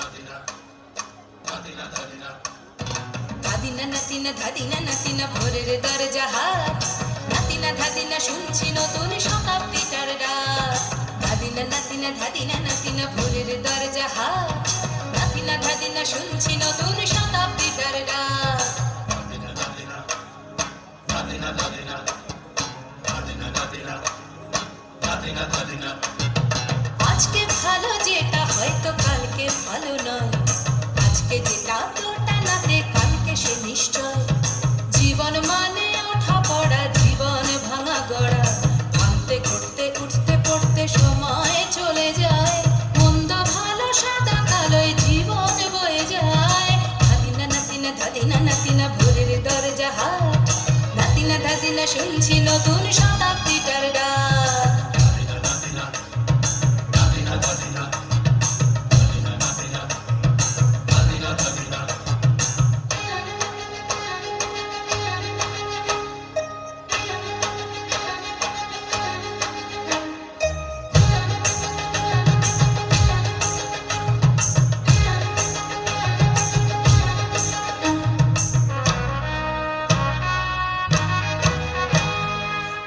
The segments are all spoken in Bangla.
ধাদিনা নাতিনা ধাদিনা নাতিনা ভোরের দরজা হাট, নাতিনা ধাদিনা শুনছি নতুন শতাব্দীটার ডাক। ধাদিনা নাতিনা ধাদিনা নাতিনা ভোরের দরজা হাট, নাতিনা ধাদিনা শুনছি নতুন শতাব্দীটার ডাক। আজকে ভালো যেটা হয়তো কালকে ভালো নয়, আজকে যেটা তোটা নাতে কালকে সে নিশ্চয়। জীবন মানে ওঠা পড়া, জীবন ভাঙা গড়া, ভাঙতে ঘুরতে উঠতে পড়তে সময় চলে যায়। মন্দ ভালো সাদা কালোয় জীবন বয়ে যায়। ধাদিনা নাতিনা ধাদিনা নাতিনা ভোরের দরজা হাট, নাতিনা ধাদিনা শুনছি নতুন শতাব্দীটার ডাক।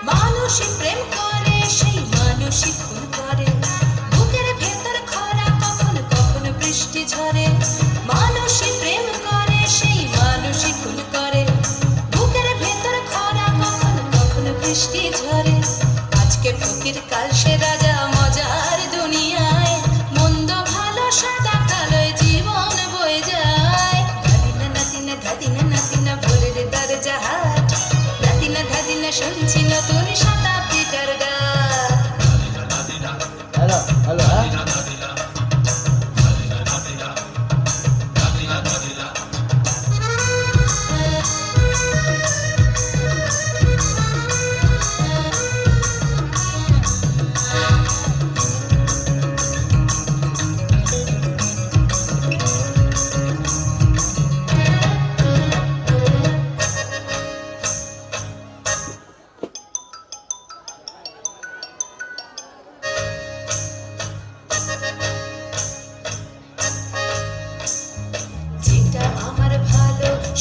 মানুষই প্রেম করে, সেই মানুষই খুন করে, বুকের ভেতর খরা কখন কখন বৃষ্টি ঝরে। মানুষই প্রেম করে, সেই মানুষই খুন করে, বুকের ভেতর খরা কখন কখন বৃষ্টি ঝরে। আজকে ফকির কাল সে রাজা মজার দুনিয়ায়, মন্দ ভালো সাদা কালোয় জীবন বয়ে যায়। ধাদিনা নাতিনা ধাদিনা নাতিনা ভোরের দরজা হাট, নাতিনা ধাদিনা শুনছি নতুন শতাব্দীটার ডাক। হ্যালো হ্যালো হ্যাঁ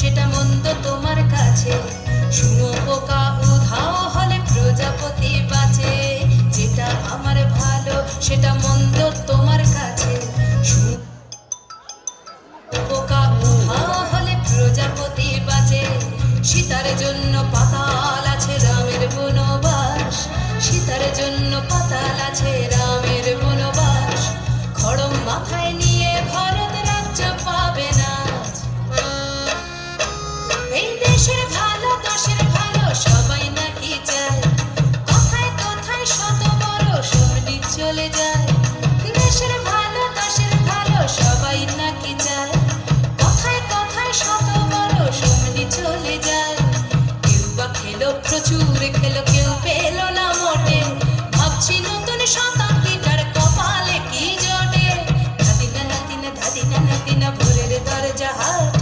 সেটা মন্দ তোমার কাছে, শুনো পোকা উধাও হলে প্রজাপতি বাঁচে। যেটা আমার ভালো সেটা মন্দ তোমার কাছে, শুনো পোকা উধাও হলে প্রজাপতি বাঁচে। সীতার জন্য পাতাল আছে রামের বনবাস, সীতার জন্য পাতাল আছে রামের বনবাস। খড়ম মাথায় নিয়ে ভরত রাজ্য পাবে না। এই দেশের ভালো দশের ভালো সবাই নাকি চায়, কথায় কথায় শত বড় সবনি চলে যায়। দেশের ভালো দশের ভালো সবাই নাকি চায়, কথায় কথায় শত বড় সবনি চলে যায়। কেউ বা খেলো প্রচুর খেলো, কেউ পেল না মোটে, ভাবছি নতুন শতাব্দীটার কপালে কি জোটে। ধাদিনা নাতিনা ধাদিনা নাতিনা ভোরের দরজা হাট,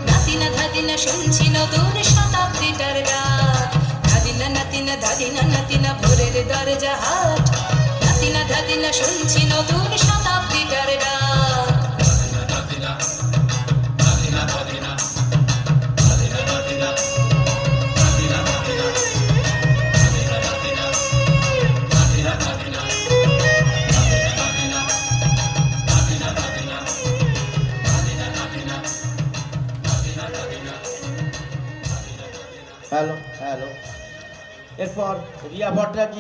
নাতিনা ধাদিনা শুনছি নতুন শতাব্দীটার ডাক। ধাদিনা নাতিনা ধাদিনা নাতিনা ভোরের দরজা হাট, নাতিনা ধাদিনা শুনছি নতুন শতাব্দীটার ডাক। হ্যালো হ্যালো এরপর রিয়া ভট্টাচার্য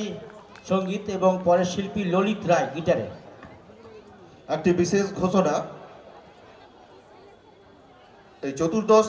সঙ্গীত এবং পরের শিল্পী ললিত রায় গিটারে। একটি বিশেষ ঘোষণা, এই চতুর্দশ